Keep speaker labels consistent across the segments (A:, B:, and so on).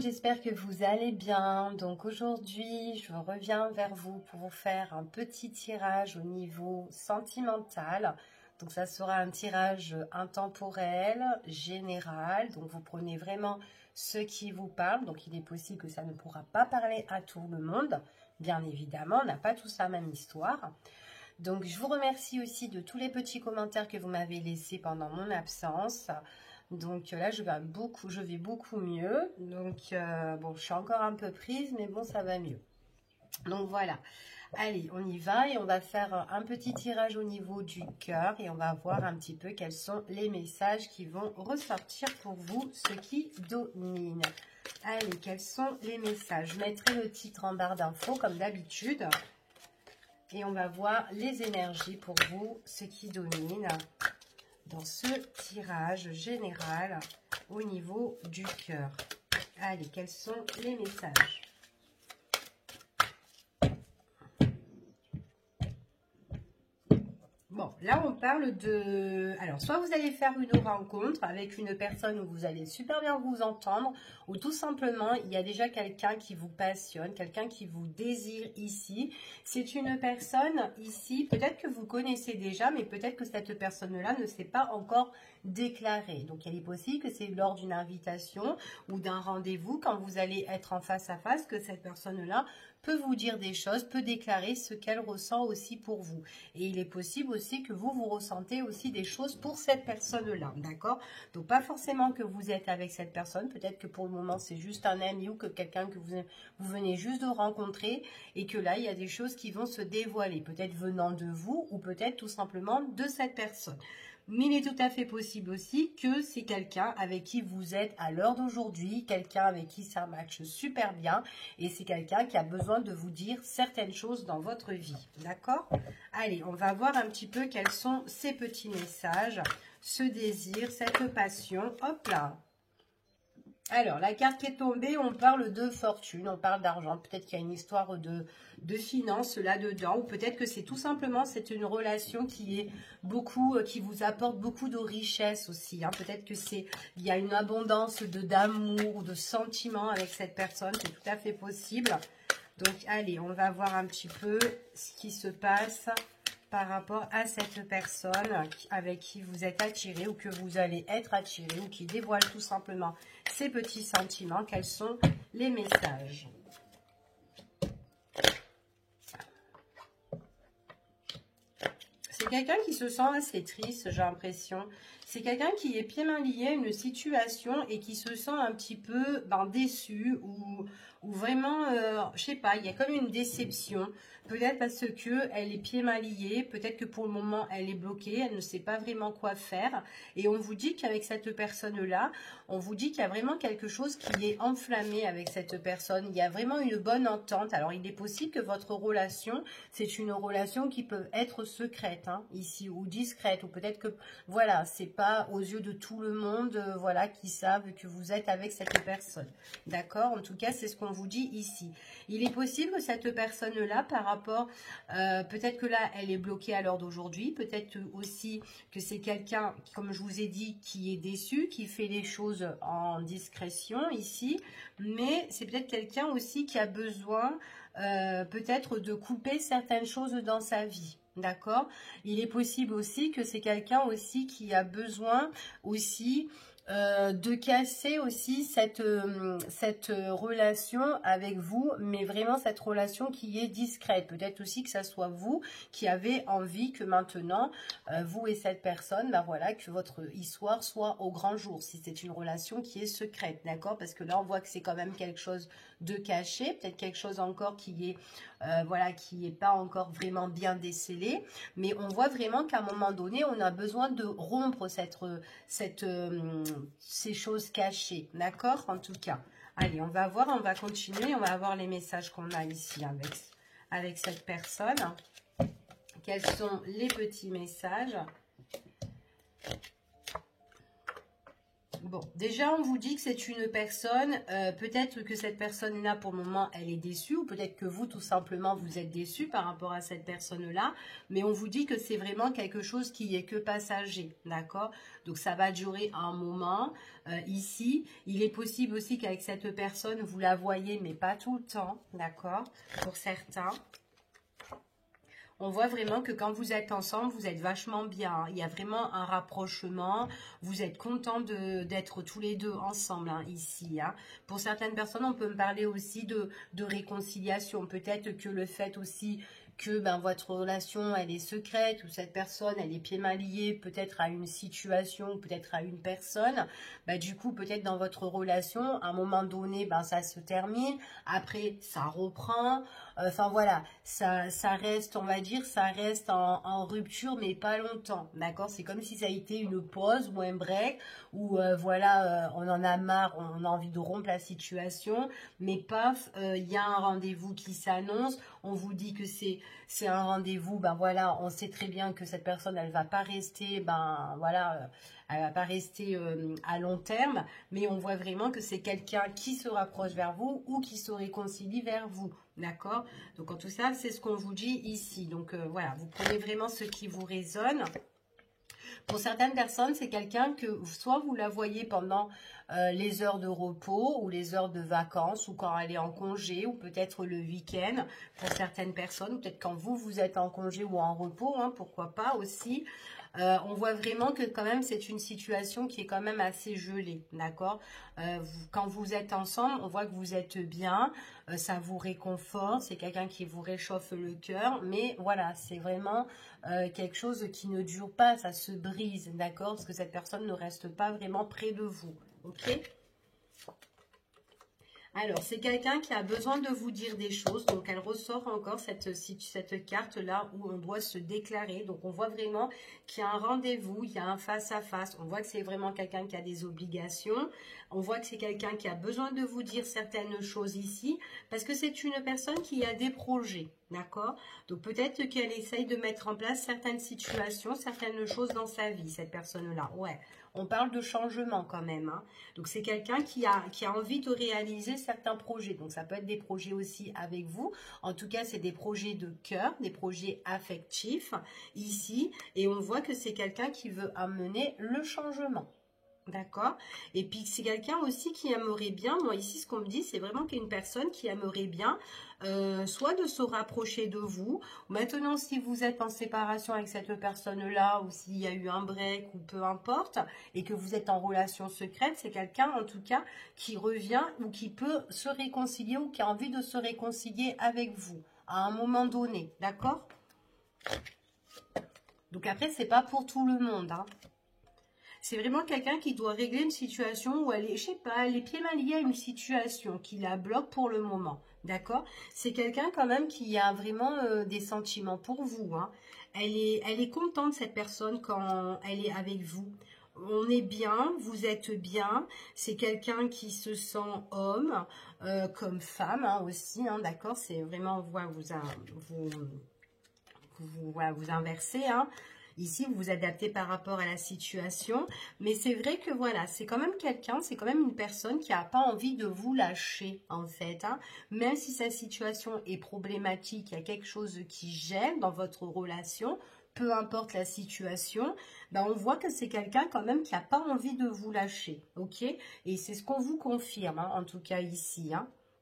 A: monde, j'espère que vous allez bien. Donc aujourd'hui, je reviens vers vous pour vous faire un petit tirage au niveau sentimental. Donc ça sera un tirage intemporel, général. Donc vous prenez vraiment ce qui vous parle. Donc il est possible que ça ne pourra pas parler à tout le monde. Bien évidemment, on n'a pas tous la même histoire. Donc je vous remercie aussi de tous les petits commentaires que vous m'avez laissés pendant mon absence. Donc là, je vais beaucoup mieux. Donc, bon, je suis encore un peu prise, mais bon, ça va mieux. Donc, voilà. Allez, on y va et on va faire un petit tirage au niveau du cœur et on va voir un petit peu quels sont les messages qui vont ressortir pour vous, ceux qui dominent. Allez, quels sont les messages? Je mettrai le titre en barre d'infos comme d'habitude. Et on va voir les énergies pour vous, ceux qui dominent dans ce tirage général au niveau du cœur. Allez, quels sont les messages? Bon, là on parle de... Alors, soit vous allez faire une rencontre avec une personne où vous allez super bien vous entendre, ou tout simplement, il y a déjà quelqu'un qui vous passionne, quelqu'un qui vous désire ici. C'est une personne ici, peut-être que vous connaissez déjà, mais peut-être que cette personne-là ne s'est pas encore déclarée. Donc, il est possible que c'est lors d'une invitation ou d'un rendez-vous, quand vous allez être en face à face, que cette personne-là peut vous dire des choses, peut déclarer ce qu'elle ressent aussi pour vous. Et il est possible aussi que vous ressentez aussi des choses pour cette personne-là, d'accord? Donc, pas forcément que vous êtes avec cette personne, peut-être que pour le moment, c'est juste un ami ou que quelqu'un que vous venez juste de rencontrer et que là, il y a des choses qui vont se dévoiler, peut-être venant de vous ou peut-être tout simplement de cette personne. Mais il est tout à fait possible aussi que c'est quelqu'un avec qui vous êtes à l'heure d'aujourd'hui, quelqu'un avec qui ça matche super bien et c'est quelqu'un qui a besoin de vous dire certaines choses dans votre vie, d'accord? Allez, on va voir un petit peu quels sont ces petits messages, ce désir, cette passion, hop là. Alors, la carte qui est tombée, on parle de fortune, on parle d'argent. Peut-être qu'il y a une histoire de finances là-dedans. Ou peut-être que c'est tout simplement, c'est une relation qui est beaucoup, qui vous apporte beaucoup de richesse aussi. Hein. Peut-être que il y a une abondance d'amour, de sentiments avec cette personne. C'est tout à fait possible. Donc, allez, on va voir un petit peu ce qui se passe par rapport à cette personne avec qui vous êtes attiré ou que vous allez être attiré ou qui dévoile tout simplement ces petits sentiments. Quels sont les messages? C'est quelqu'un qui se sent assez triste, j'ai l'impression. C'est quelqu'un qui est pieds mains liés à une situation et qui se sent un petit peu déçu ou vraiment, je sais pas, il y a comme une déception. Peut-être parce que elle est pieds mains liés, peut-être que pour le moment elle est bloquée, elle ne sait pas vraiment quoi faire. Et on vous dit qu'avec cette personne-là, on vous dit qu'il y a vraiment quelque chose qui est enflammé avec cette personne. Il y a vraiment une bonne entente. Alors il est possible que votre relation, c'est une relation qui peut être secrète, hein, ici, ou discrète, ou peut-être que, voilà, c'est pas aux yeux de tout le monde, voilà, qui savent que vous êtes avec cette personne. D'accord? En tout cas, c'est ce qu'on vous dit ici. Il est possible que cette personne-là, par rapport, peut-être que là, elle est bloquée à l'heure d'aujourd'hui, peut-être aussi que c'est quelqu'un, comme je vous ai dit, qui est déçu, qui fait les choses en discrétion ici, mais c'est peut-être quelqu'un aussi qui a besoin peut-être de couper certaines choses dans sa vie. D'accord? Il est possible aussi que c'est quelqu'un aussi qui a besoin aussi de casser aussi cette relation avec vous, mais vraiment cette relation qui est discrète. Peut-être aussi que ça soit vous qui avez envie que maintenant, vous et cette personne, voilà, que votre histoire soit au grand jour, si c'est une relation qui est secrète, d'accord? Parce que là, on voit que c'est quand même quelque chose de caché, peut-être quelque chose encore qui est voilà, qui n'est pas encore vraiment bien décelé, mais on voit vraiment qu'à un moment donné, on a besoin de rompre ces choses cachées, d'accord? En tout cas, allez, on va voir, on va continuer, on va voir les messages qu'on a ici avec cette personne. Quels sont les petits messages? Bon, déjà, on vous dit que c'est une personne, peut-être que cette personne-là, pour le moment, elle est déçue, ou peut-être que vous, tout simplement, vous êtes déçu par rapport à cette personne-là, mais on vous dit que c'est vraiment quelque chose qui est que passager, d'accord? Donc, ça va durer un moment. Ici, il est possible aussi qu'avec cette personne, vous la voyez, mais pas tout le temps, d'accord? Pour certains. On voit vraiment que quand vous êtes ensemble, vous êtes vachement bien. Il y a vraiment un rapprochement. Vous êtes contents d'être tous les deux ensemble ici. Pour certaines personnes, on peut me parler aussi de réconciliation. Peut-être que le fait aussi que votre relation, elle est secrète, ou cette personne, elle est pieds mains liés, peut-être à une situation, peut-être à une personne. Du coup, peut-être dans votre relation, à un moment donné, ça se termine. Après, ça reprend. Enfin voilà, ça reste, on va dire, ça reste en rupture, mais pas longtemps, d'accord? C'est comme si ça a été une pause ou un break, où voilà, on en a marre, on a envie de rompre la situation, mais paf, il y a un rendez-vous qui s'annonce, on vous dit que c'est un rendez-vous, voilà, on sait très bien que cette personne, elle va pas rester, voilà, elle va pas rester à long terme, mais on voit vraiment que c'est quelqu'un qui se rapproche vers vous ou qui se réconcilie vers vous. D'accord? Donc, en tout ça, c'est ce qu'on vous dit ici. Donc, voilà, vous prenez vraiment ce qui vous résonne. Pour certaines personnes, c'est quelqu'un que soit vous la voyez pendant les heures de repos ou les heures de vacances ou quand elle est en congé ou peut-être le week-end pour certaines personnes. Peut-être quand vous êtes en congé ou en repos, pourquoi pas aussi. On voit vraiment que quand même c'est une situation qui est quand même assez gelée, d'accord? Quand vous êtes ensemble, on voit que vous êtes bien, ça vous réconforte, c'est quelqu'un qui vous réchauffe le cœur, mais voilà, c'est vraiment quelque chose qui ne dure pas, ça se brise, d'accord? Parce que cette personne ne reste pas vraiment près de vous, ok? Alors, c'est quelqu'un qui a besoin de vous dire des choses. Donc, elle ressort encore cette carte-là où on doit se déclarer. Donc, on voit vraiment qu'il y a un rendez-vous, il y a un face-à-face. On voit que c'est vraiment quelqu'un qui a des obligations. On voit que c'est quelqu'un qui a besoin de vous dire certaines choses ici. Parce que c'est une personne qui a des projets. D'accord? Donc, peut-être qu'elle essaye de mettre en place certaines situations, certaines choses dans sa vie, cette personne-là. Ouais. On parle de changement quand même. Donc, c'est quelqu'un qui a envie de réaliser certains projets. Donc, ça peut être des projets aussi avec vous. En tout cas, c'est des projets de cœur, des projets affectifs ici. Et on voit que c'est quelqu'un qui veut amener le changement. D'accord? Et puis, c'est quelqu'un aussi qui aimerait bien, moi ici, ce qu'on me dit, c'est vraiment qu'il y a une personne qui aimerait bien soit de se rapprocher de vous. Maintenant, si vous êtes en séparation avec cette personne-là, ou s'il y a eu un break, ou peu importe, et que vous êtes en relation secrète, c'est quelqu'un, en tout cas, qui revient ou qui peut se réconcilier ou qui a envie de se réconcilier avec vous à un moment donné. D'accord? Donc après, c'est pas pour tout le monde, C'est vraiment quelqu'un qui doit régler une situation où elle est, je sais pas, les pieds mal liés à une situation qui la bloque pour le moment. D'accord? C'est quelqu'un quand même qui a vraiment des sentiments pour vous. Elle est contente, cette personne, quand elle est avec vous. On est bien, vous êtes bien. C'est quelqu'un qui se sent homme, comme femme aussi. D'accord? C'est vraiment, on voit, vous inversez, Ici, vous vous adaptez par rapport à la situation. Mais c'est vrai que voilà, c'est quand même quelqu'un, c'est quand même une personne qui n'a pas envie de vous lâcher, en fait. Même si sa situation est problématique, il y a quelque chose qui gêne dans votre relation, peu importe la situation, on voit que c'est quelqu'un quand même qui n'a pas envie de vous lâcher, ok? Et c'est ce qu'on vous confirme, en tout cas ici,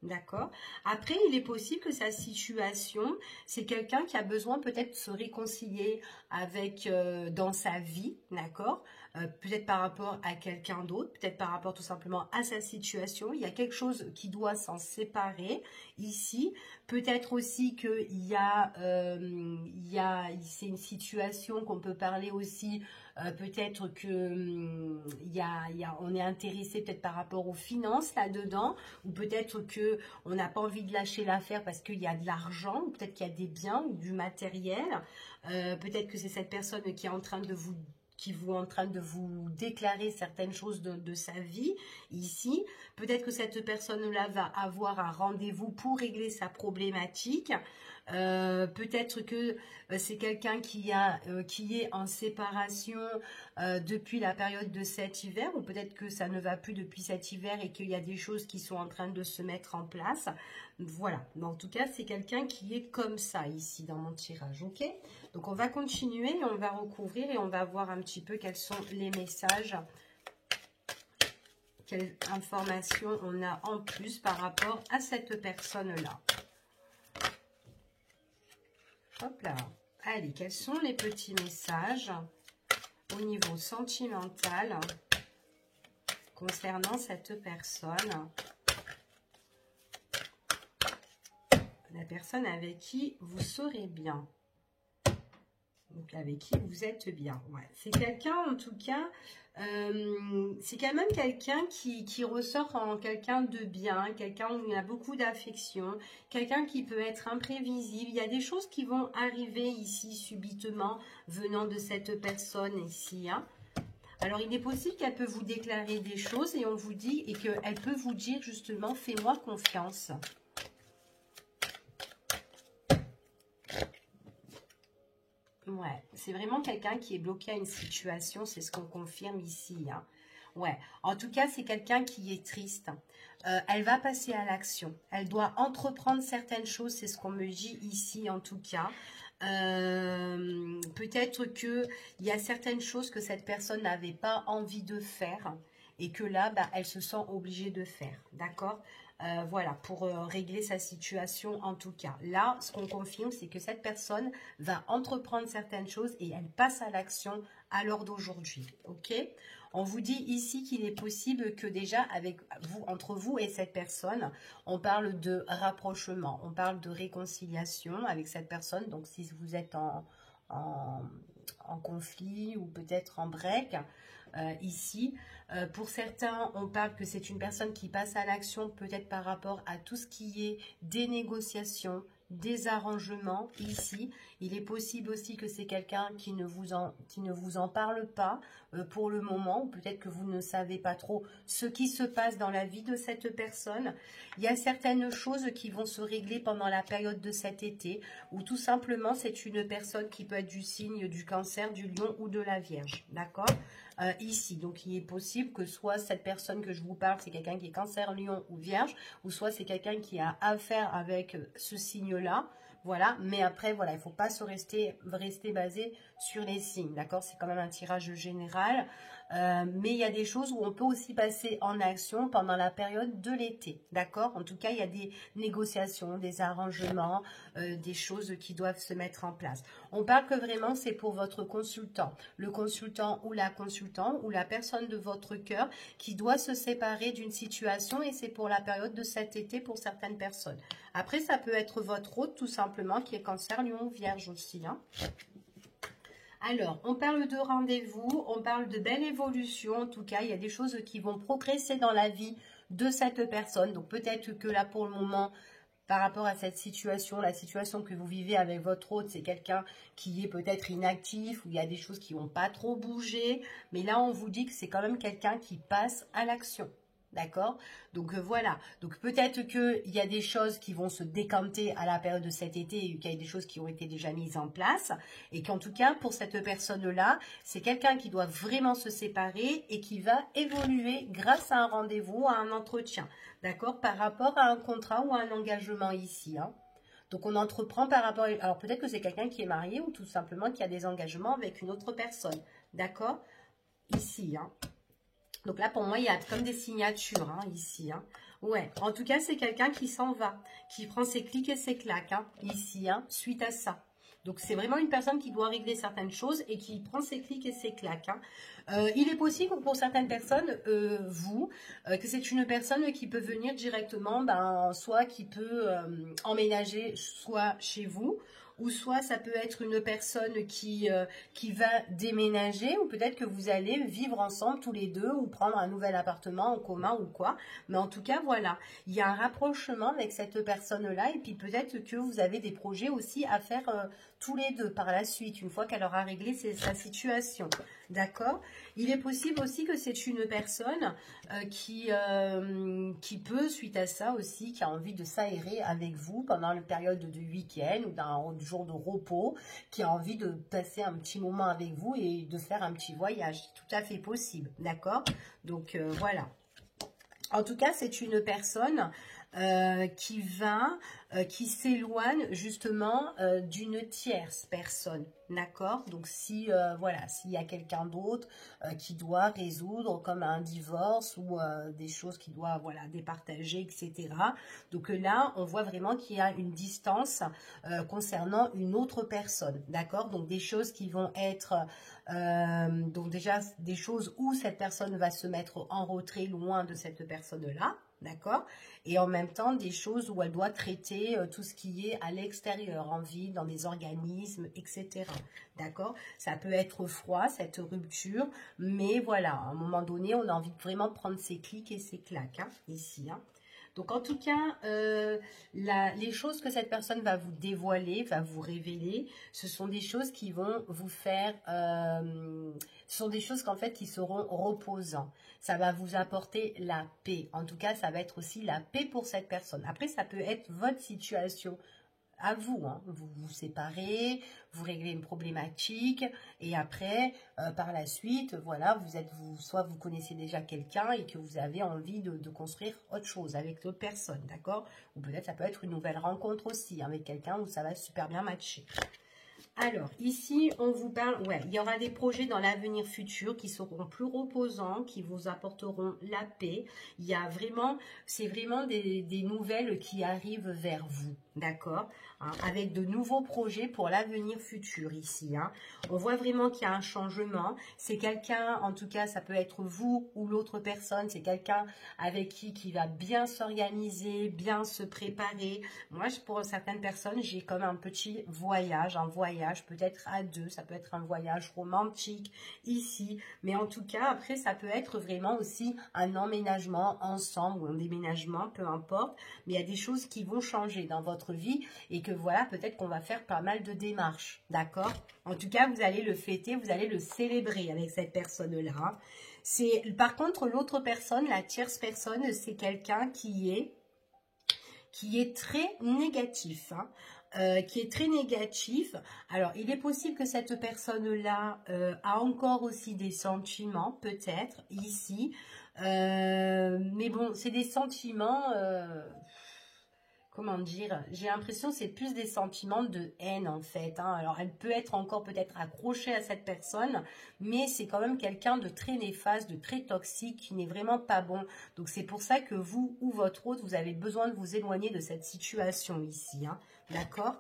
A: D'accord. Après, il est possible que sa situation, c'est quelqu'un qui a besoin peut-être de se réconcilier avec dans sa vie, d'accord, peut-être par rapport à quelqu'un d'autre, peut-être par rapport tout simplement à sa situation. Il y a quelque chose qui doit s'en séparer ici. Peut-être aussi qu'il c'est une situation qu'on peut parler aussi. Peut-être que on est intéressé peut-être par rapport aux finances là-dedans, ou peut-être que on n'a pas envie de lâcher l'affaire parce qu'il y a de l'argent, ou peut-être qu'il y a des biens ou du matériel. Peut-être que c'est cette personne qui est en train de vous déclarer certaines choses de sa vie ici. Peut-être que cette personne-là va avoir un rendez-vous pour régler sa problématique. Peut-être que c'est quelqu'un qui est en séparation depuis la période de cet hiver, ou peut-être que ça ne va plus depuis cet hiver et qu'il y a des choses qui sont en train de se mettre en place. Voilà, mais en tout cas, c'est quelqu'un qui est comme ça ici dans mon tirage, ok? Donc, on va continuer et on va recouvrir et on va voir un petit peu quels sont les messages, quelles informations on a en plus par rapport à cette personne-là. Hop là. Allez, quels sont les petits messages au niveau sentimental concernant cette personne? La personne avec qui vous serez bien. Donc, avec qui vous êtes bien. Ouais. C'est quelqu'un, en tout cas, c'est quand même quelqu'un qui ressort en quelqu'un de bien, quelqu'un où il y a beaucoup d'affection, quelqu'un qui peut être imprévisible. Il y a des choses qui vont arriver ici subitement venant de cette personne ici. Hein. Alors, il est possible qu'elle peut vous déclarer des choses et on vous dit, et qu'elle peut vous dire justement, fais-moi confiance. Ouais, c'est vraiment quelqu'un qui est bloqué à une situation, c'est ce qu'on confirme ici. Hein. Ouais, en tout cas, c'est quelqu'un qui est triste. Elle va passer à l'action. Elle doit entreprendre certaines choses, c'est ce qu'on me dit ici en tout cas. Peut-être qu'il y a certaines choses que cette personne n'avait pas envie de faire et que là, bah, elle se sent obligée de faire. D'accord ? Voilà, pour régler sa situation en tout cas. Là, ce qu'on confirme, c'est que cette personne va entreprendre certaines choses et elle passe à l'action à l'heure d'aujourd'hui. Ok ? On vous dit ici qu'il est possible que déjà, avec vous, entre vous et cette personne, on parle de rapprochement, on parle de réconciliation avec cette personne. Donc, si vous êtes en conflit ou peut-être en break, ici. Pour certains, on parle que c'est une personne qui passe à l'action peut-être par rapport à tout ce qui est des négociations, des arrangements ici. Il est possible aussi que c'est quelqu'un qui ne vous en parle pas pour le moment, ou peut-être que vous ne savez pas trop ce qui se passe dans la vie de cette personne. Il y a certaines choses qui vont se régler pendant la période de cet été, ou tout simplement c'est une personne qui peut être du signe du Cancer, du Lion ou de la Vierge, d'accord ? Ici, donc il est possible que soit cette personne que je vous parle, c'est quelqu'un qui est Cancer, Lion ou Vierge, ou soit c'est quelqu'un qui a affaire avec ce signe-là, voilà, mais après, voilà, il ne faut pas rester basé sur les signes, d'accord? C'est quand même un tirage général, mais il y a des choses où on peut aussi passer en action pendant la période de l'été, d'accord? En tout cas, il y a des négociations, des arrangements, des choses qui doivent se mettre en place. On parle que vraiment, c'est pour votre consultant, le consultant ou la consultante ou la personne de votre cœur qui doit se séparer d'une situation et c'est pour la période de cet été pour certaines personnes. Après, ça peut être votre hôte tout simplement qui est Cancer, Lion, Vierge aussi. Hein. Alors, on parle de rendez-vous, on parle de belle évolution. En tout cas, il y a des choses qui vont progresser dans la vie de cette personne. Donc, peut-être que là, pour le moment, par rapport à cette situation, la situation que vous vivez avec votre hôte, c'est quelqu'un qui est peut-être inactif, où il y a des choses qui n'ont pas trop bougé. Mais là, on vous dit que c'est quand même quelqu'un qui passe à l'action. D'accord? Donc voilà. Donc peut-être qu'il y a des choses qui vont se décanter à la période de cet été et qu'il y a des choses qui ont été déjà mises en place. Et qu'en tout cas, pour cette personne-là, c'est quelqu'un qui doit vraiment se séparer et qui va évoluer grâce à un rendez-vous, à un entretien. D'accord? Par rapport à un contrat ou à un engagement ici. Hein. Donc on entreprend par rapport... Alors peut-être que c'est quelqu'un qui est marié ou tout simplement qui a des engagements avec une autre personne. D'accord? Ici, hein. Donc là, pour moi, il y a comme des signatures, hein, ici. Hein. Ouais, en tout cas, c'est quelqu'un qui s'en va, qui prend ses clics et ses claques, hein, ici, hein, suite à ça. Donc, c'est vraiment une personne qui doit régler certaines choses et qui prend ses clics et ses claques. Hein. Il est possible pour certaines personnes, que c'est une personne qui peut venir directement, soit qui peut emménager soit chez vous, ou soit ça peut être une personne qui va déménager, ou peut-être que vous allez vivre ensemble tous les deux, ou prendre un nouvel appartement en commun ou quoi. Mais en tout cas, voilà, il y a un rapprochement avec cette personne-là, et puis peut-être que vous avez des projets aussi à faire tous les deux par la suite, une fois qu'elle aura réglé sa situation. D'accord? Il est possible aussi que c'est une personne qui peut, suite à ça aussi, qui a envie de s'aérer avec vous pendant la période de week-end ou d'un jour de repos, qui a envie de passer un petit moment avec vous et de faire un petit voyage. C'est tout à fait possible, d'accord? Donc, voilà. En tout cas, c'est une personne qui s'éloigne justement d'une tierce personne, d'accord? Donc si voilà, s'il y a quelqu'un d'autre qui doit résoudre comme un divorce ou des choses qui doit voilà départager, etc. Donc là, on voit vraiment qu'il y a une distance concernant une autre personne, d'accord? Donc des choses qui vont être donc déjà des choses où cette personne va se mettre en retrait loin de cette personne-là. D'accord? Et en même temps, des choses où elle doit traiter tout ce qui est à l'extérieur, en ville, dans des organismes, etc. D'accord? Ça peut être froid, cette rupture, mais voilà, à un moment donné, on a envie de vraiment prendre ses clics et ses claques, hein, ici. Hein. Donc, en tout cas, les choses que cette personne va vous dévoiler, va vous révéler, ce sont des choses qui vont vous faire... ce sont des choses qu'en fait, qui seront reposantes. Ça va vous apporter la paix. En tout cas, ça va être aussi la paix pour cette personne. Après, ça peut être votre situation à vous, hein. Vous vous séparez, vous réglez une problématique et après, par la suite, voilà, soit vous connaissez déjà quelqu'un et que vous avez envie de construire autre chose avec l'autre personne, d'accord? Ou peut-être ça peut être une nouvelle rencontre aussi avec quelqu'un où ça va super bien matcher. Alors, ici, on vous parle, ouais, il y aura des projets dans l'avenir futur qui seront plus reposants, qui vous apporteront la paix. Il y a vraiment, c'est vraiment des nouvelles qui arrivent vers vous, d'accord, hein, avec de nouveaux projets pour l'avenir futur ici. Hein. On voit vraiment qu'il y a un changement. C'est quelqu'un, en tout cas, ça peut être vous ou l'autre personne, c'est quelqu'un avec qui va bien s'organiser, bien se préparer. Moi, pour certaines personnes, j'ai comme un petit voyage, peut-être à deux, ça peut être un voyage romantique ici, mais en tout cas, après, ça peut être vraiment aussi un emménagement ensemble ou un déménagement, peu importe, mais il y a des choses qui vont changer dans votre vie et que voilà, peut-être qu'on va faire pas mal de démarches, d'accord? En tout cas, vous allez le fêter, vous allez le célébrer avec cette personne-là. Par contre, l'autre personne, la tierce personne, c'est quelqu'un qui est très négatif, hein. Qui est très négatif. Alors, il est possible que cette personne-là a encore aussi des sentiments, peut-être, ici. Mais bon, c'est des sentiments... comment dire, j'ai l'impression que c'est plus des sentiments de haine en fait. Hein. Alors elle peut être encore peut-être accrochée à cette personne, mais c'est quand même quelqu'un de très néfaste, de très toxique, qui n'est vraiment pas bon. Donc c'est pour ça que vous ou votre autre, vous avez besoin de vous éloigner de cette situation ici. Hein. D'accord ?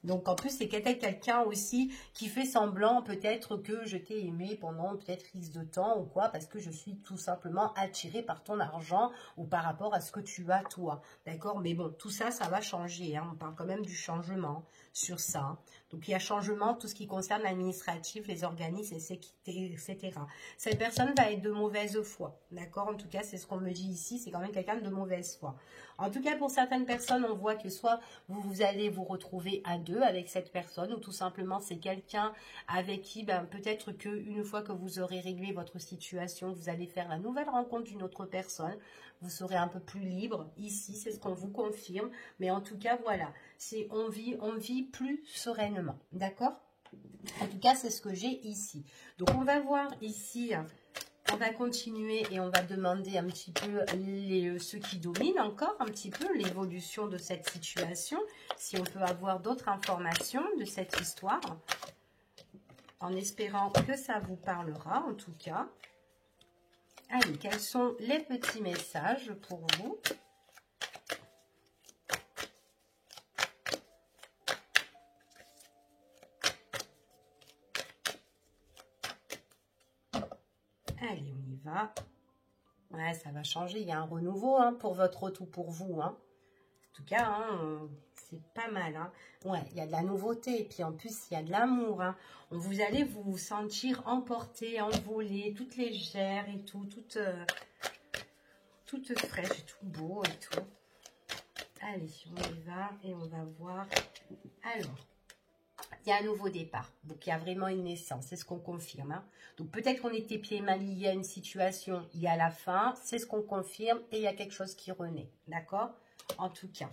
A: Donc, en plus, c'est peut-être quelqu'un aussi qui fait semblant peut-être que je t'ai aimé pendant peut-être X de temps ou quoi, parce que je suis tout simplement attirée par ton argent ou par rapport à ce que tu as toi. D'accord? Mais bon, tout ça, ça va changer. Hein. On parle quand même du changement sur ça. Hein. Donc, il y a changement, tout ce qui concerne l'administratif, les organismes, etc. Cette personne va être de mauvaise foi. D'accord? En tout cas, c'est ce qu'on me dit ici. C'est quand même quelqu'un de mauvaise foi. En tout cas, pour certaines personnes, on voit que soit vous allez vous retrouver à deux avec cette personne, ou tout simplement c'est quelqu'un avec qui peut-être qu'une fois que vous aurez réglé votre situation, vous allez faire la nouvelle rencontre d'une autre personne. Vous serez un peu plus libre. Ici, c'est ce qu'on vous confirme. Mais en tout cas, voilà, on vit plus sereinement. D'accord? En tout cas, c'est ce que j'ai ici. Donc, on va voir ici... On va continuer et on va demander un petit peu ceux qui dominent encore un petit peu l'évolution de cette situation. Si on peut avoir d'autres informations de cette histoire. En espérant que ça vous parlera en tout cas. Allez, quels sont les petits messages pour vous ? Allez, on y va. Ouais, ça va changer. Il y a un renouveau hein, pour votre autre ou pour vous. Hein. En tout cas, hein, c'est pas mal. Hein. Ouais, il y a de la nouveauté. Et puis en plus, il y a de l'amour. Hein. Vous allez vous sentir emportée, envolée, toute légère et tout. Toute fraîche, tout beau et tout. Allez, on y va et on va voir. Alors, il y a un nouveau départ. Donc, il y a vraiment une naissance. C'est ce qu'on confirme. Hein. Donc, peut-être qu'on était pieds et mains liés à une situation. Il y a la fin. C'est ce qu'on confirme. Et il y a quelque chose qui renaît. D'accord? En tout cas.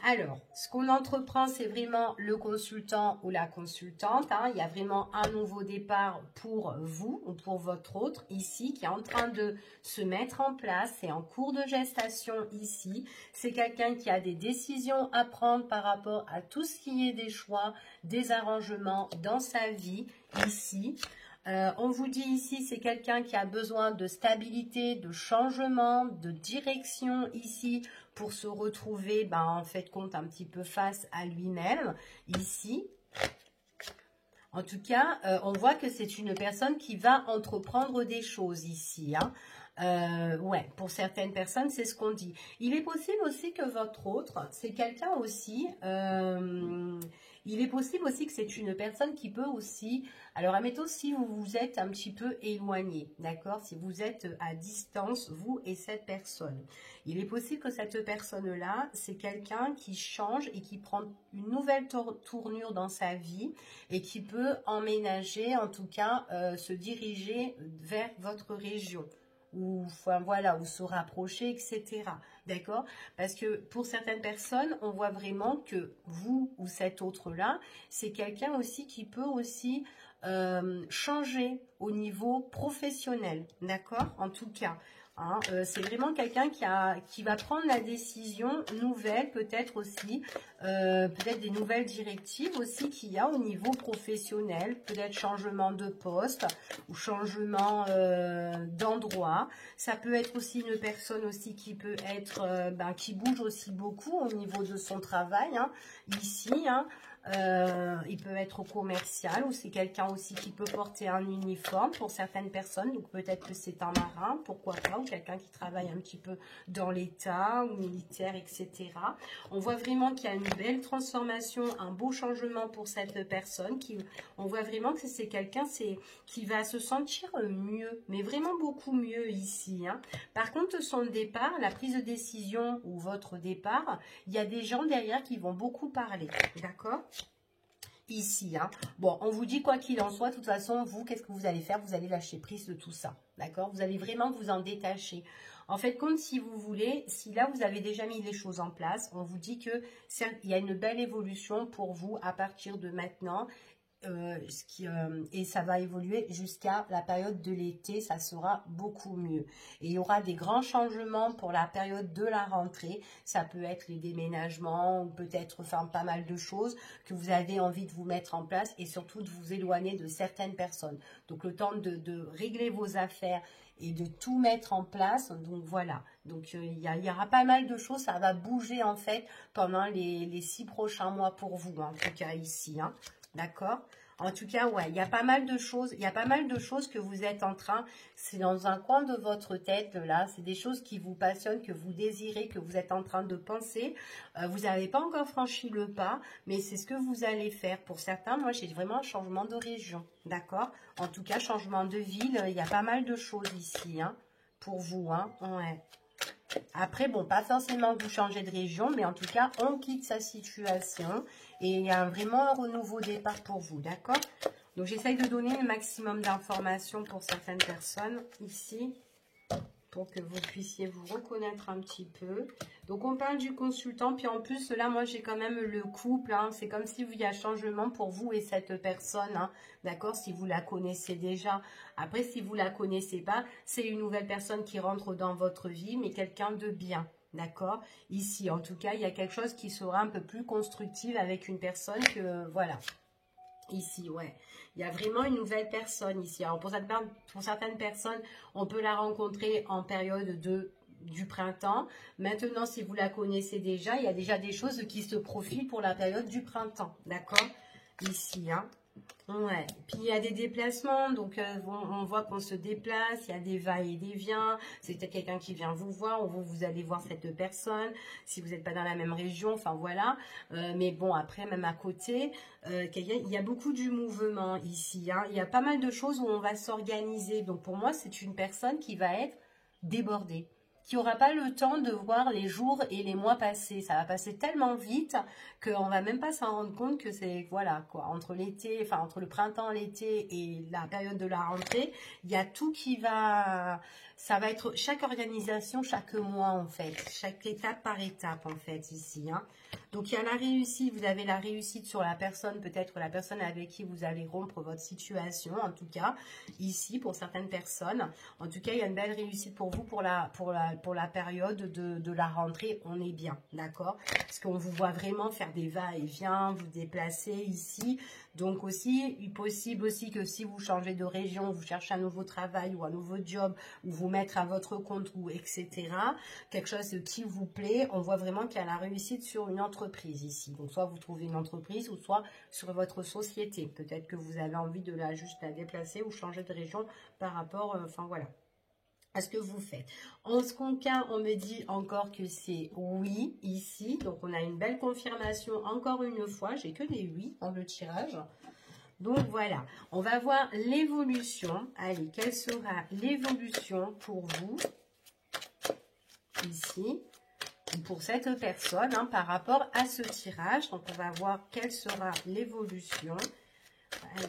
A: Alors, ce qu'on entreprend, c'est vraiment le consultant ou la consultante. Hein. Il y a vraiment un nouveau départ pour vous ou pour votre autre ici qui est en train de se mettre en place. C'est en cours de gestation ici. C'est quelqu'un qui a des décisions à prendre par rapport à tout ce qui est des choix, des arrangements dans sa vie ici. On vous dit ici, c'est quelqu'un qui a besoin de stabilité, de changement, de direction ici pour se retrouver, en fait, compte un petit peu face à lui-même ici. En tout cas, on voit que c'est une personne qui va entreprendre des choses ici. Hein. Ouais, pour certaines personnes, c'est ce qu'on dit. Il est possible aussi que votre autre, c'est quelqu'un aussi... il est possible aussi que c'est une personne qui peut aussi... Alors, admettons, si vous vous êtes un petit peu éloigné, d'accord? Si vous êtes à distance, vous et cette personne. Il est possible que cette personne-là, c'est quelqu'un qui change et qui prend une nouvelle tournure dans sa vie et qui peut emménager, en tout cas, se diriger vers votre région. Ou enfin, voilà, ou se rapprocher, etc. D'accord? Parce que pour certaines personnes, on voit vraiment que vous ou cet autre-là, c'est quelqu'un aussi qui peut aussi changer au niveau professionnel. D'accord? En tout cas. Hein, c'est vraiment quelqu'un qui va prendre la décision nouvelle, peut-être aussi, peut-être des nouvelles directives aussi qu'il y a au niveau professionnel, peut-être changement de poste ou changement d'endroit. Ça peut être aussi une personne aussi qui peut être, qui bouge aussi beaucoup au niveau de son travail, hein, ici, hein. Il peut être commercial ou c'est quelqu'un aussi qui peut porter un uniforme pour certaines personnes, donc peut-être que c'est un marin, pourquoi pas, ou quelqu'un qui travaille un petit peu dans l'État ou militaire, etc. On voit vraiment qu'il y a une belle transformation, un beau changement pour cette personne. On voit vraiment que c'est quelqu'un qui va se sentir mieux, mais vraiment beaucoup mieux ici. Hein. Par contre, son départ, la prise de décision ou votre départ, il y a des gens derrière qui vont beaucoup parler, d'accord ? Ici, hein. Bon, on vous dit quoi qu'il en soit, de toute façon, vous, qu'est-ce que vous allez faire? Vous allez lâcher prise de tout ça, d'accord? Vous allez vraiment vous en détacher. En fait, comme si vous voulez, si là, vous avez déjà mis les choses en place, on vous dit que il y a une belle évolution pour vous à partir de maintenant. Et ça va évoluer jusqu'à la période de l'été, ça sera beaucoup mieux. Et il y aura des grands changements pour la période de la rentrée. Ça peut être les déménagements ou peut-être pas mal de choses que vous avez envie de vous mettre en place et surtout de vous éloigner de certaines personnes. Donc le temps de régler vos affaires et de tout mettre en place. Donc voilà, donc il y aura pas mal de choses, ça va bouger en fait pendant les 6 prochains mois pour vous, en tout cas ici, hein. D'accord? En tout cas, ouais, il y a pas mal de choses, que vous êtes en train, c'est dans un coin de votre tête, là, c'est des choses qui vous passionnent, que vous désirez, que vous êtes en train de penser. Vous n'avez pas encore franchi le pas, mais c'est ce que vous allez faire. Pour certains, moi, j'ai vraiment un changement de région, d'accord? En tout cas, changement de ville, il y a pas mal de choses ici, hein, pour vous, hein, ouais. Après, bon, pas forcément que vous changez de région, mais en tout cas, on quitte sa situation et il y a vraiment un renouveau départ pour vous, d'accord? Donc, j'essaye de donner le maximum d'informations pour certaines personnes ici, pour que vous puissiez vous reconnaître un petit peu. Donc, on parle du consultant, puis en plus, là, moi, j'ai quand même le couple, hein, c'est comme s'il y a changement pour vous et cette personne, hein, d'accord, si vous la connaissez déjà. Après, si vous la connaissez pas, c'est une nouvelle personne qui rentre dans votre vie, mais quelqu'un de bien, d'accord. Ici, en tout cas, il y a quelque chose qui sera un peu plus constructif avec une personne que, voilà. Ici, ouais. Il y a vraiment une nouvelle personne ici. Alors, pour certaines personnes, on peut la rencontrer en période du printemps. Maintenant, si vous la connaissez déjà, il y a déjà des choses qui se profilent pour la période du printemps. D'accord? Ici, hein. Ouais. Puis, il y a des déplacements. Donc, on voit qu'on se déplace. Il y a des va et des viens. C'est peut-être quelqu'un qui vient vous voir ou vous allez voir cette personne. Si vous n'êtes pas dans la même région, enfin, voilà. Mais bon, après, même à côté, il y a beaucoup du mouvement ici. Hein. Il y a pas mal de choses où on va s'organiser. Donc, pour moi, c'est une personne qui va être débordée. qui n'aura pas le temps de voir les jours et les mois passer. Ça va passer tellement vite qu'on va même pas s'en rendre compte que c'est, voilà, quoi, entre l'été, enfin, entre le printemps, l'été et la période de la rentrée, il y a tout qui va, ça va être chaque organisation, chaque mois, en fait, chaque étape par étape, en fait, ici, hein. Donc, il y a la réussite, vous avez la réussite sur la personne, peut-être la personne avec qui vous allez rompre votre situation, en tout cas, ici, pour certaines personnes. En tout cas, il y a une belle réussite pour vous, pour la période de la rentrée, on est bien, d'accord? Parce qu'on vous voit vraiment faire des va-et-vient, vous déplacer ici. Donc aussi, il est possible aussi que si vous changez de région, vous cherchez un nouveau travail ou un nouveau job, ou vous mettre à votre compte, ou etc., quelque chose qui vous plaît, on voit vraiment qu'il y a la réussite sur une entreprise ici. Donc soit vous trouvez une entreprise, ou soit sur votre société. Peut-être que vous avez envie de juste la déplacer ou changer de région par rapport, enfin voilà, à ce que vous faites. En ce cas, on me dit encore que c'est oui ici. Donc, on a une belle confirmation encore une fois. J'ai que des oui dans le tirage. Donc, voilà. On va voir l'évolution. Allez, quelle sera l'évolution pour vous ici, pour cette personne, hein, par rapport à ce tirage. Donc, on va voir quelle sera l'évolution. Allez.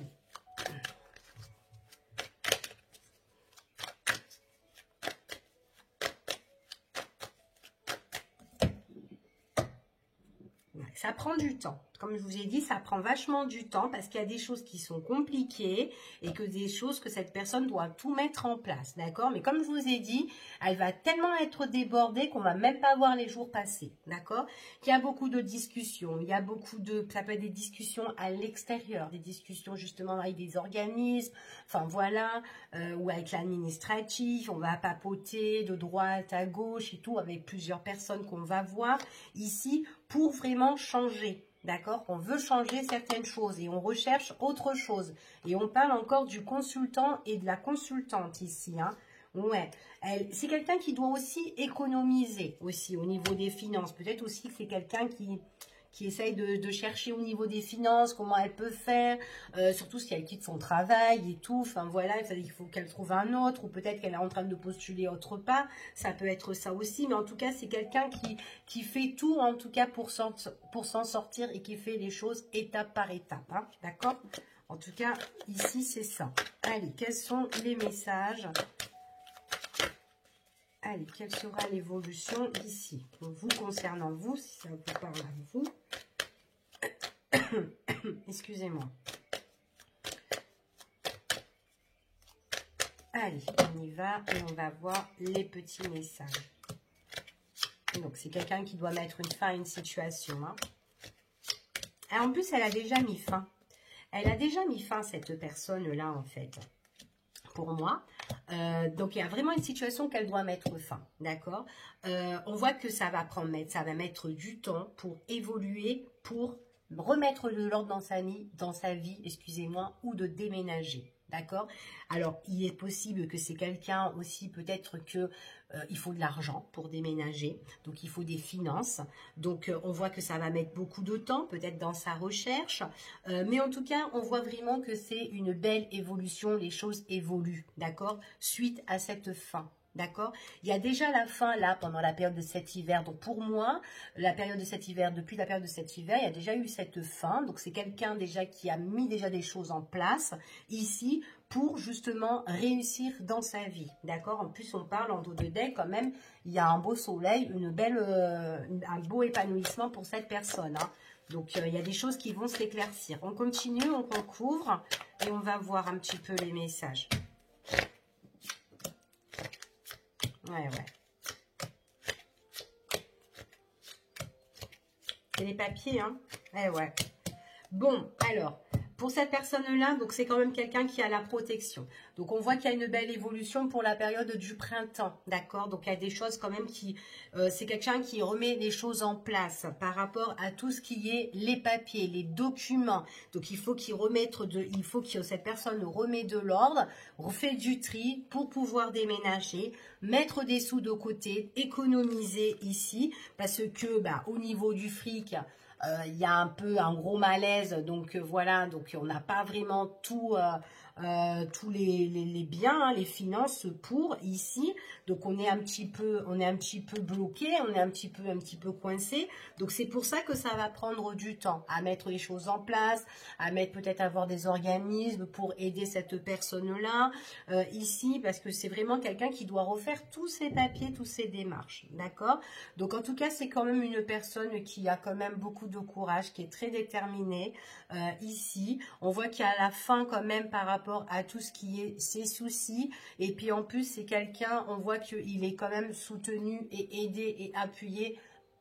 A: Ça prend du temps. Comme je vous ai dit, ça prend vachement du temps parce qu'il y a des choses qui sont compliquées et que des choses que cette personne doit tout mettre en place, d'accord? Mais comme je vous ai dit, elle va tellement être débordée qu'on va même pas voir les jours passer, d'accord? Il y a beaucoup de discussions, il y a beaucoup de, ça peut être des discussions à l'extérieur, des discussions justement avec des organismes, enfin voilà, ou avec l'administratif, on va papoter de droite à gauche et tout avec plusieurs personnes qu'on va voir ici pour vraiment changer. D'accord? On veut changer certaines choses et on recherche autre chose. Et on parle encore du consultant et de la consultante ici. Hein. Ouais. C'est quelqu'un qui doit aussi économiser aussi au niveau des finances. Peut-être aussi que c'est quelqu'un qui essaye de chercher au niveau des finances, comment elle peut faire, surtout si elle quitte son travail et tout, enfin voilà, il faut qu'elle trouve un autre, ou peut-être qu'elle est en train de postuler autre part, ça peut être ça aussi, mais en tout cas, c'est quelqu'un qui fait tout, en tout cas, pour s'en sortir et qui fait les choses étape par étape, hein, d'accord? En tout cas, ici, c'est ça. Allez, quels sont les messages ? Allez, quelle sera l'évolution ici, vous concernant vous, si ça vous parle à vous. Excusez-moi. Allez, on y va et on va voir les petits messages. Donc, c'est quelqu'un qui doit mettre une fin à une situation. Hein. Et en plus, elle a déjà mis fin. Elle a déjà mis fin, cette personne-là, en fait. Pour moi. Donc, il y a vraiment une situation qu'elle doit mettre fin. D'accord? On voit que ça va mettre du temps pour évoluer, pour remettre de l'ordre dans sa vie, excusez-moi, ou de déménager. D'accord? Alors, il est possible que c'est quelqu'un aussi, peut-être que il faut de l'argent pour déménager, donc il faut des finances. Donc, on voit que ça va mettre beaucoup de temps, peut-être dans sa recherche. Mais en tout cas, on voit vraiment que c'est une belle évolution, les choses évoluent, d'accord? Suite à cette fin. D'accord? Il y a déjà la fin là pendant la période de cet hiver. Donc pour moi, la période de cet hiver, depuis la période de cet hiver, il y a déjà eu cette fin. Donc c'est quelqu'un déjà qui a mis déjà des choses en place ici pour justement réussir dans sa vie. D'accord? En plus, on parle en dos de deck quand même. Il y a un beau soleil, un beau épanouissement pour cette personne. Hein. Donc il y a des choses qui vont s'éclaircir. On continue, on recouvre et on va voir un petit peu les messages. Ouais. C'est les papiers, hein. Ouais. Bon, alors, pour cette personne-là, donc c'est quand même quelqu'un qui a la protection. Donc, on voit qu'il y a une belle évolution pour la période du printemps, d'accord? Donc, il y a des choses quand même qui... c'est quelqu'un qui remet les choses en place par rapport à tout ce qui est les papiers, les documents. Donc, il faut que cette personne remet de l'ordre, refait du tri pour pouvoir déménager, mettre des sous de côté, économiser ici, parce que, au niveau du fric... il y a un peu un gros malaise, donc voilà, donc on n'a pas vraiment tout tous les biens, hein, les finances pour ici. Donc on est un petit peu bloqué, on est un petit peu coincé. Donc c'est pour ça que ça va prendre du temps à mettre les choses en place, à mettre peut-être avoir des organismes pour aider cette personne-là ici, parce que c'est vraiment quelqu'un qui doit refaire tous ses papiers, tous ses démarches, d'accord? Donc en tout cas, c'est quand même une personne qui a quand même beaucoup de courage, qui est très déterminée ici. On voit qu'à la fin quand même par rapport à tout ce qui est ses soucis, et puis en plus c'est quelqu'un, on voit qu'il est quand même soutenu et aidé et appuyé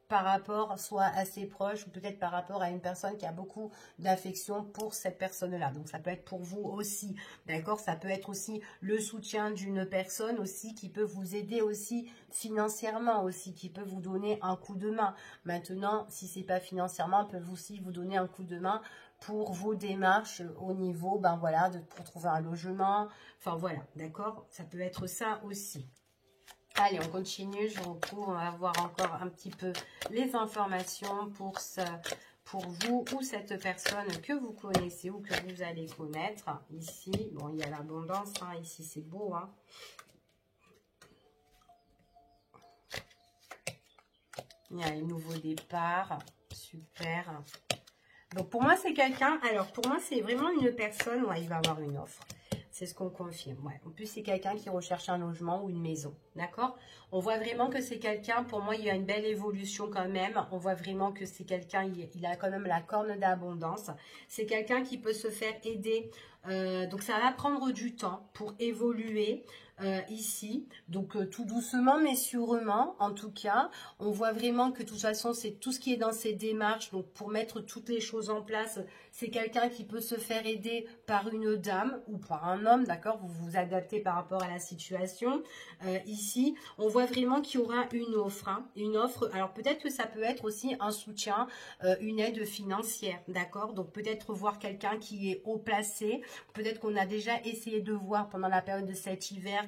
A: par rapport soit à ses proches ou peut-être par rapport à une personne qui a beaucoup d'affection pour cette personne-là. Donc ça peut être pour vous aussi, d'accord? Ça peut être aussi le soutien d'une personne aussi qui peut vous aider aussi financièrement aussi, qui peut vous donner un coup de main. Maintenant, si c'est pas financièrement, peut aussi vous donner un coup de main pour vos démarches au niveau, ben voilà, pour trouver un logement. Enfin voilà, d'accord? Ça peut être ça aussi. Allez, on continue, je recours, on va voir encore un petit peu les informations pour vous ou cette personne que vous connaissez ou que vous allez connaître. Ici, bon, il y a l'abondance, hein, ici c'est beau. Hein. Il y a un nouveau départ, super. Donc pour moi c'est quelqu'un, alors pour moi c'est vraiment une personne, ouais, il va avoir une offre. C'est ce qu'on confirme. Ouais. En plus, c'est quelqu'un qui recherche un logement ou une maison. D'accord? On voit vraiment que c'est quelqu'un, pour moi, il y a une belle évolution quand même. On voit vraiment que c'est quelqu'un, il a quand même la corne d'abondance. C'est quelqu'un qui peut se faire aider. Donc, ça va prendre du temps pour évoluer ici. Donc, tout doucement, mais sûrement, en tout cas. On voit vraiment que de toute façon, c'est tout ce qui est dans ces démarches. Donc, pour mettre toutes les choses en place, c'est quelqu'un qui peut se faire aider par une dame ou par un homme, d'accord? Vous vous adaptez par rapport à la situation. Ici, on voit vraiment qu'il y aura une offre. Hein, une offre, alors peut-être que ça peut être aussi un soutien, une aide financière, d'accord? Donc peut-être voir quelqu'un qui est haut placé. Peut-être qu'on a déjà essayé de voir pendant la période de cet hiver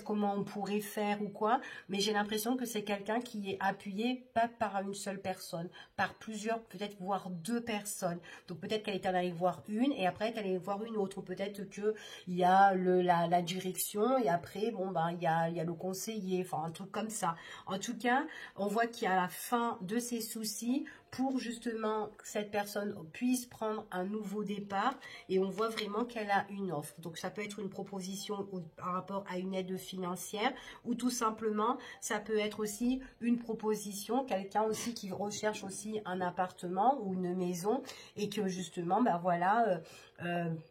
A: comment on pourrait faire ou quoi, mais j'ai l'impression que c'est quelqu'un qui est appuyé pas par une seule personne, par plusieurs, peut-être voire deux personnes. Donc peut-être qu'elle est allée voir une et après qu'elle est allée voir une autre, ou peut-être que il y a la direction et après bon ben il y a le conseiller, enfin un truc comme ça. En tout cas, on voit qu'il y a la fin de ses soucis pour justement que cette personne puisse prendre un nouveau départ, et on voit vraiment qu'elle a une offre. Donc ça peut être une proposition par rapport à une aide financière, ou tout simplement ça peut être aussi une proposition, quelqu'un aussi qui recherche aussi un appartement ou une maison et que justement ben voilà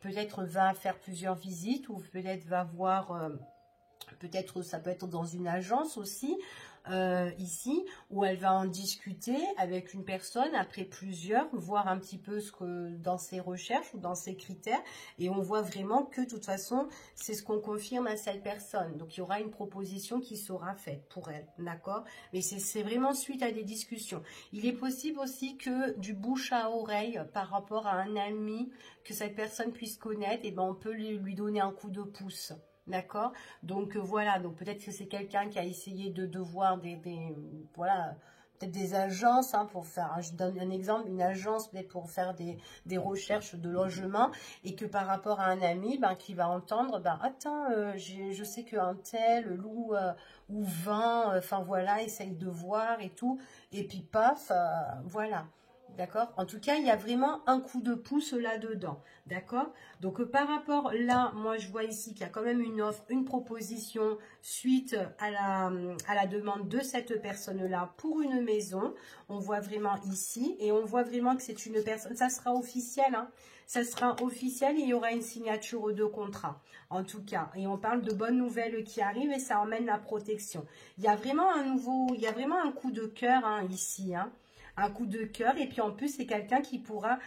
A: peut-être va faire plusieurs visites, ou peut-être va voir peut-être ça peut être dans une agence aussi, ici, où elle va en discuter avec une personne, après plusieurs, voir un petit peu ce que dans ses recherches ou dans ses critères, et on voit vraiment que de toute façon, c'est ce qu'on confirme à cette personne. Donc, il y aura une proposition qui sera faite pour elle, d'accord? Mais c'est vraiment suite à des discussions. Il est possible aussi que du bouche à oreille, par rapport à un ami que cette personne puisse connaître, et ben on peut lui donner un coup de pouce. D'accord? Donc voilà, donc peut-être que c'est quelqu'un qui a essayé de voir voilà, peut-être des agences, hein, pour faire, je donne un exemple, une agence peut-être pour faire des recherches de logement, et que par rapport à un ami, ben, qui va entendre, ben, attends, je sais qu'un tel loue ou vend, enfin voilà, essaye de voir et tout, et puis paf, voilà. D'accord? En tout cas, il y a vraiment un coup de pouce là-dedans. D'accord? Donc, par rapport là, moi, je vois ici qu'il y a quand même une offre, une proposition suite à la demande de cette personne-là pour une maison. On voit vraiment ici, et on voit vraiment que c'est une personne, ça sera officiel, hein? Ça sera officiel, et il y aura une signature de contrat, en tout cas. Et on parle de bonnes nouvelles qui arrivent, et ça emmène la protection. Il y a vraiment il y a vraiment un coup de cœur, hein, ici, hein? Un coup de cœur, et puis en plus c'est quelqu'un qui pourra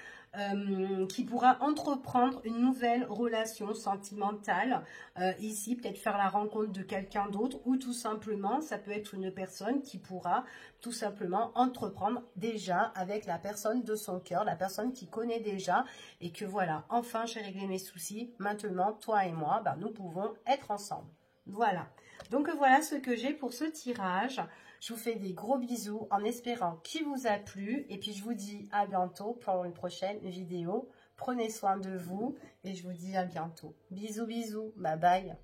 A: entreprendre une nouvelle relation sentimentale ici, peut-être faire la rencontre de quelqu'un d'autre, ou tout simplement ça peut être une personne qui pourra tout simplement entreprendre déjà avec la personne de son cœur, la personne qui connaît déjà, et que voilà, enfin j'ai réglé mes soucis, maintenant toi et moi, ben, nous pouvons être ensemble. Voilà, donc voilà ce que j'ai pour ce tirage. Je vous fais des gros bisous en espérant qu'il vous a plu. Et puis je vous dis à bientôt pour une prochaine vidéo. Prenez soin de vous et je vous dis à bientôt. Bisous, bisous. Bye bye.